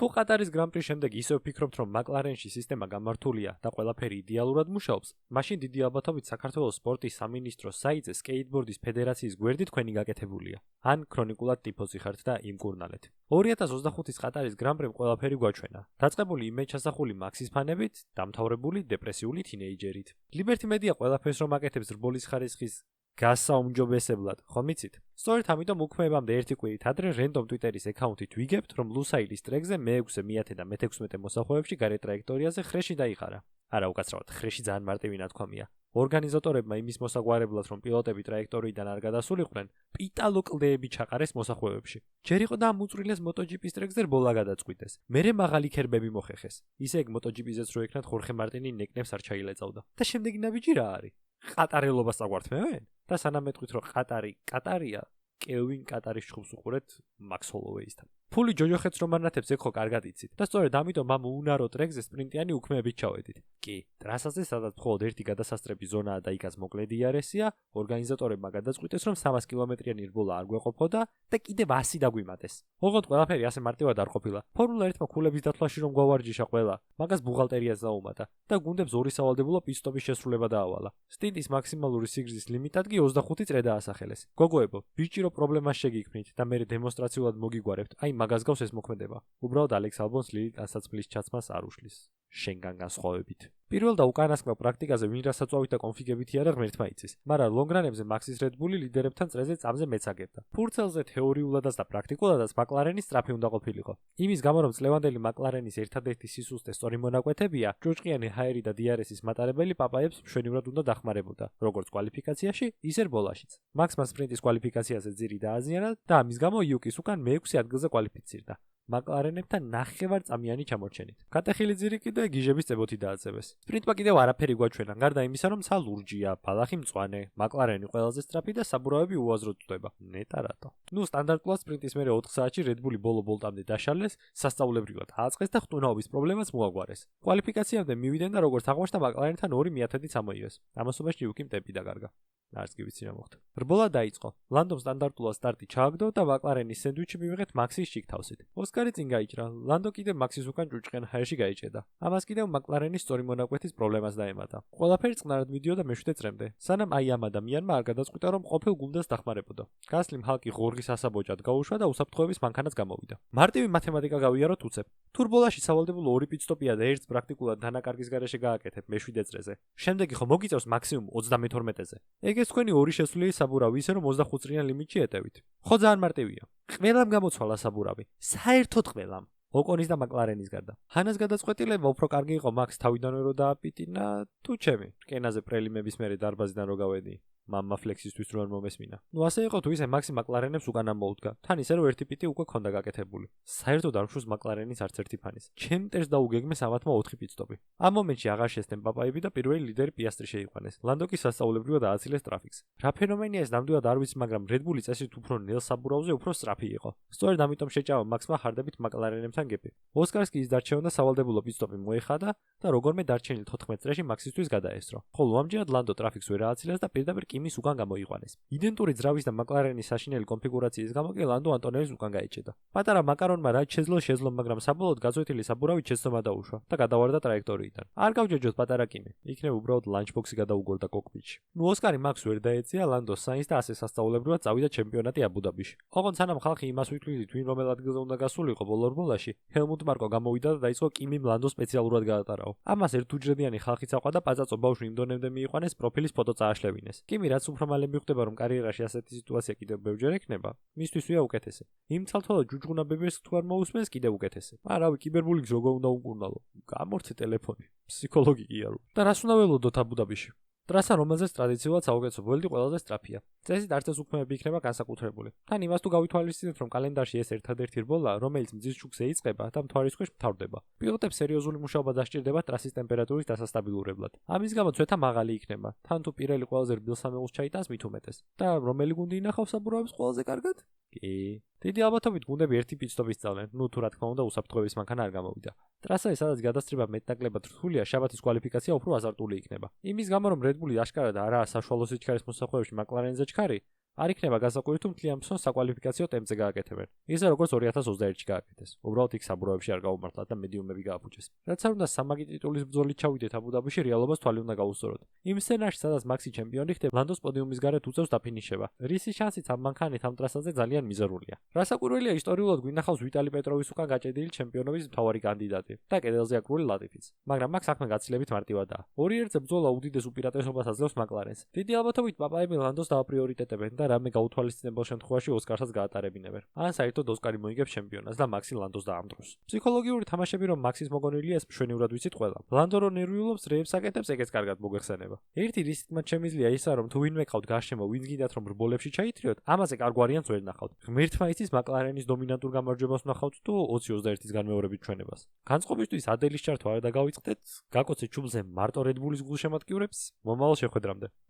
თუ ყატარის გრან-პრის შემდეგ ისევ ვფიქრობთ, რომ McLaren-ში სისტემა გამართულია და ყველაფერი იდეალურად მუშაობს, მაშინ დიდი ალბათობით საქართველოს სპორტის სამინისტროს საიტზე სკეიტბორდის ფედერაციის გვერდით თქვენი გაკეთებულია. ან ქრონიკულად ტიფოზი ხართ და იმკურნალეთ. 2025 ყატარის გრან-პრიმ ყველაფერი გვაჩვენა. დაწყებული იმედჩასახული მაქსის ფანებით, დამთავრებული დეპრესიული თინეიჯერით. Liberty Media ყველაფერს რომ აკეთებს რბოლის ხარისხის გასაუმჯობესებლად, ხომ იცით? სწორედ ამიტომ უქმეებამდე ერთი კვირით ადრე რენდომ Twitter-ის აკაუნტით ვიგებთ, რომ ლუსაილის ტრეკზე მე-6, მე-10 და მე-16 მოსახვეებში გარეთ ტრაექტორიაზე ხრეში დაიხარა. არა, უკაცრავად, ხრეში ძალიან მარტივი ნათქვამია. ორგანიზატორებმა იმის მოსაგვარებლად, რომ პილოტები ტრაექტორიიდან არ გადასულიყვნენ, პიტალო კლდეები ჩაყარეს მოსახვეებში. ჯერ იყო და ამ უწვრილეს MotoGP-ის ტრეკზე რბოლა გადაწყვიტეს. მერე მაღალი ქერბები მოხეხეს. ისე ეგ MotoGP-ზეც რო ეკნათ ხორხე მარტინი ნეკნებს არ ჩაილეწავდა. და შემდეგი ნაბიჯი რა არის? ყატარელობას აგვართმევენ? და სანამ მეტყვით, რომ ყატარია, კელვინ ყატარის ჩხუბს უყურეთ Max Holloway-სთან. ფული ჯოჯოხეთს რომ ანათებს ეხო კარგად იცით და სწორედ ამიტომ ამ უნარო ტრეკზე სპრინტიანი უქმეებით ჩავედით. კი, ტრასაზე სადაც მხოლოდ ერთი გადასასწრები ზონაა და იქაც მოკლე DRS-ია, ორგანიზატორებმა გადაწყვიტეს, რომ 300 კილომეტრიანი რბოლა არ გვეყოფოდა და კიდევ 100 დაგვიმატეს. ოღონდ ყველაფერი ასე მარტივად არ ყოფილა. ფორმულა 1-მა ქულების დათვლაში რომ გვავარჯიშა ყველა, მაგას ბუღალტერიას დაუმატა და გუნდებს ორი სავალდებულო პიტ-სტოპის შესრულება დაავალა. სტინტის მაქსიმალური სიგრძის ლიმიტად კი 25 წრე დაასახელეს. გოგოებო, ბიჭირო პრობლემას შეგიქმნით და მე დემონსტრაციულად მოგიგვარებთ. აი მაგას გავს ეს მოქმედება. უბრალოდ ალექს ალბონს ლილი ტანსაცმლის ჩაცმას არ უშლის. შენგან განსხვავებით. პირველ და უკანასკნელ პრაქტიკაზე ვინ რა საწვავით და კონფიგებითი არა ღმერთმა იცის, მაგრამ ლონგრანებზე მაქსის Red Bull-ი ლიდერებთან წრეზე წამზე მეცაგებდა. ფურცელზე თეორიულადაც და პრაქტიკულადაც McLaren-ის სწრაფი უნდა ყოფილიყო. იმის გამო რომ წლევანდელი McLaren-ის ერთადერთი სისუსტე სწორი მონაკვეთებია, ჭუჭყიანი ჰაერი და DRS-ის მატარებელი პაპაებს მშვენივრად უნდა დახმარებოდა, როგორც კვალიფიკაციაში, ისე რბოლაშიც. მაქსმა სპრინტის კვალიფიკაციაზე ძირი დააზიანა და ამის გამო იუკის უკან მე-6 ადგილზე კვალიფიცირდა. McLaren-ებთან ნახევარწამიანი ჩამორჩენით. კატეხილი ძირი კიდე გიჟების წებოთი დააწევეს. სპრინტმა კიდევ არაფერი გვაჩვენა, გარდა იმისა, რომ ცა ლურჯია, ბალახი მწვანე, McLaren-ი ყველაზე სწრაფი და საბურავები უაზროდ წვდება. ნეტა რატო? ნუ სტანდარტულად სპრინტის მერე 4 საათში Red Bull-ი ბოლო-ბოლტამდე დაშალეს, სასწაულებრივად ააწყეს და ხტუნაობის პრობლემაც მოაგვარეს. კვალიფიკაციამდე მივიდნენ და როგორც აღმოჩნდა McLaren-თან 2 მიათედიც ამოიღეს. ამასობაში იუკიმ ტემპი დაკარგა. არც კი ვიცი რა მოხდა. რბოლა დაიწყო. ლანდომ სტანდარტულად სტარტი ჩააგდო და McLaren-ის სენდვიჩი მივიღეთ მაქსის შიგთავსით. ოსკარი წინ გაიჭრა. ლანდო კიდევ მაქსის უკან ჭუჭყიან ჰაერში გაიჭედა. ამას კიდევ McLaren-ის სწორი მონაკვეთის პრობლემას დაემატა. ყველაფერი წყნარად მიდიოდა მე-7 წრემდე. სანამ აი ამ ადამიანმა არ გადაწყვიტა, რომ ყოფილ გუნდს დახმარებოდა. გასლიმ ჰალკი ღორღის ასაბოჭად გაუშვა და უსაფრთხოების მანქანაც გამოვიდა. მარტივი მათემატიკა გავიაროთ უცებ. თუ რბოლაში სავალდებულო 2 პიტ-სტოპია და ერთს პრაქტიკულად დანაკარგის გარეშე გააკეთებ მე-7 წრეზე. შემდეგი ხო მოგიწევს მაქსიმუმ 32-ზე. ეს თქვენი ორი შესვლელი საბურავი ისე რომ 25 წრიან ლიმიტში ეტევით. ხო ძალიან მარტივია. ყველამ გამოცვალა საბურავი. საერთოდ ყველამ. ოკონის და McLaren-ის გარდა. ჰანას გადაწყვეტილება უფრო კარგი იყო მაქს თავიდანვე რო დააპიტინა, თუ ჩემი. რკენაზე პრელიმების მერე დარბაზიდან რო გავედი. მამმა ფლექსისთვის რო არ მომესმინა. ნუ ასე იყო თუ ისე მაქსი McLaren-ებს უკან ამოუდგა. თან ისე რომ ერთი პიტი უკვე ქონდა გაკეთებული. საერთოდ არ მშვენს McLaren-ის არც ერთი ფანის. ჩემ ტერს დაუგეგმეს ამათმა 4 პიტ-სტოპი. ამ მომენტში აღარ შესწენ პაპაები და პირველი ლიდერი პიასტრი შეიყვანეს. ლანდო კი სასწაულებრივად ააცილეს ტრაფიკს. რა ფენომენია ეს ნამდვილად არ ვიცი, მაგრამ Red Bull-ი წესით უფრო ნელ საბურავზე უფრო სწრაფი იყო. სწორედ ამიტომ შეჭამა მაქსმა ჰარდებით McLaren-ებთან გეპი. ოსკარს კი ის დარჩევა და სავალდებულო პიტ-სტოპი მოიხადა და როგორმე დარჩენილ 14 წრეში მაქსისთვის გადაესწრო. ხოლო ამჯერად ლანდო ტრაფიკს ვერ ააცილეს და პირდაპირ კიმის უკან გამოიყვანეს. იდენტური ძრავის და McLaren-ის საშინელი კონფიგურაციის გამო კი ლანდო ანტონელის უკან გაეჭედა. პატარა მაკარონმა რაც შეძლო, მაგრამ საბოლოოდ გაწვეთილი საბურავი შეცდომა დაუშვა და გადავარდა ტრაექტორიიდან. არ გავჯერჯოთ პატარა კიმი. იქნებ უბრალოდ ლანჩბოქსი გადაუგორდა კოკპიტში. ნუ ოსკარი მაქვს ვერ დაეწია ლანდოს საინს და ასე სასწაულებრივად წავიდა ჩემპიონატი აბუ-დაბიში. ოღონდ სანამ ხალხი იმას ვითვლით, ვინ რომელ ადგილზე უნდა გასულიყო ბოლო რბოლაში, ჰელმუტ მარკო გამოვიდა და დაიწყო კიმიმ ლანდო სპეციალურად გაატარაო. ამას ერთუჯრედიანი ხალხი წაყვა და პაწაწო ბავშვი იმ დონემდე მიიყვანეს პროფილის ფოტო წააშლევინეს. კიმი რაც უფრო მალე მიხვდება რომ კარიერაში ასეთი სიტუაცია კიდევ ბევრჯერ ექნება, მისთვის ვია უკეთესი. იმ ცალთვალა ჯუჯღუნა ბებერს თუ არ მოусმენს კიდევ უკეთესი. არავი კიბერბულინგს როგორ უნდა უკურნალო. გამორცე ტელეფონი. ფსიქოლოგი კი არო. და რას უნდა ველოდოთ აბუ-დაბიში? ტრასა რომელზეც ტრადიციულად საუკეთესო ბოლდი ყველაზე სწრაფია. წესით არც ეს უქმეები იქნება განსაკუთრებული. თან იმას თუ გავითვალისწინებთ, რომ კალენდარში ეს ერთადერთი რბოლა, რომელიც მზის შუქზე იწყება და მთვარის ქვეშ მთავრდება. პილოტებს სერიოზული მუშაობა დასჭირდება ტრასის ტემპერატურის დასასტაბილურებლად. ამის გამო ცვეთა მაღალი იქნება. თან თუ პირელი ყველაზე რბილ სამეულს ჩაიტანს მით უმეტეს. და რომელი გუნდი ინახავს საბურავებს ყველაზე კარგად? კი. დიდი ალბათობით გუნდები ერთი პიტ-სტოპის სწავლენ. ნუ თუ რა თქმა უნდა უსაფრთხოების მანქანა არ გამოვიდა. ტრასა სადაც გადასწრება მეტნაკლებად რთულია, შაბათის კვალიფიკაცია უფრო აზარტული იქნება. იმის გამო რომ Red Bull-ი აშკარად არაა საშუალო სიჩქარის მოსახვეებში McLaren-ზე ჩქარი, არ იქნება გასაკვირი თუ მთლიან მსონს საკვალიფიკაციო ტემპზე გააკეთებენ. ისე როგორც 2021-ში გააკეთეს. უბრალოდ იქ საბურავებში არ გაუმართლათ და მედიუმები გააფუჭეს. რაც არ უნდა სამაგი ტიტულის ბრძოლით ჩავიდეთ აბუ-დაბიში, რეალობას თვალი უნდა გაუსწოროთ. იმ სცენარში, სადაც მაქსი ჩემპიონი ხდება, ლანდოს პოდიუმის გარეთ უწევს დაფინიშება. რისის შანსიც ამ მანქანით ამ ტრასაზე ძალიან მიზერულია. რასაკვირველია, ისტორიულად გვინახავს ვიტალი პეტროვის უკან გაჭედილი ჩემპიონობის მთავარი კანდიდატი და კედელზე აკრული ლატიფიც. მაგრამ მაგ საქმე გაცილებით მარტივადაა. ორი ერთზე ბრძოლა უდიდეს უპირატესობას აძლევს მაკლარენს. დიდი ალბათობით პაპაები ლანდოს დააპრიორიტეტებენ და რამე გაუთვალისწინებელ შემთხვევაში ოსკარსაც გაატარებინებენ. ან საერთოდ ოსკარი მოიგებს ჩემპიონას და მაქსი ლანდოს დაამდროს. ფსიქოლოგიური თამაშები რომ მაქსის მოგონილია ეს მშვენივრად ვიცით ყველა. ლანდო რო ნერვიულობს რეებს აკეთებს, ეგეც კარგად მოგეხსენება. ერთი რისით მათ შემიძლია ისაა რომ თუ ვინმე ყავთ გარშემო, ვინც გინდათ რომ რბოლებში ჩაითრიოთ, ამაზე კარგ ვარიანტს ვერ ნახავთ. ღმერთმა იცის მაკლარენის დომინანტურ გამარჯვებას ნახავთ თუ 20-21-ის განმეორებით ჩვენებას. განწყობისთვის ადელის ჩართვა არ დაგავიწყდეთ, გაკოცეთ ჩუბლზე მარტო Red Bull-ის გულშემატკივრებს. მომავალ შეხვედრამდე.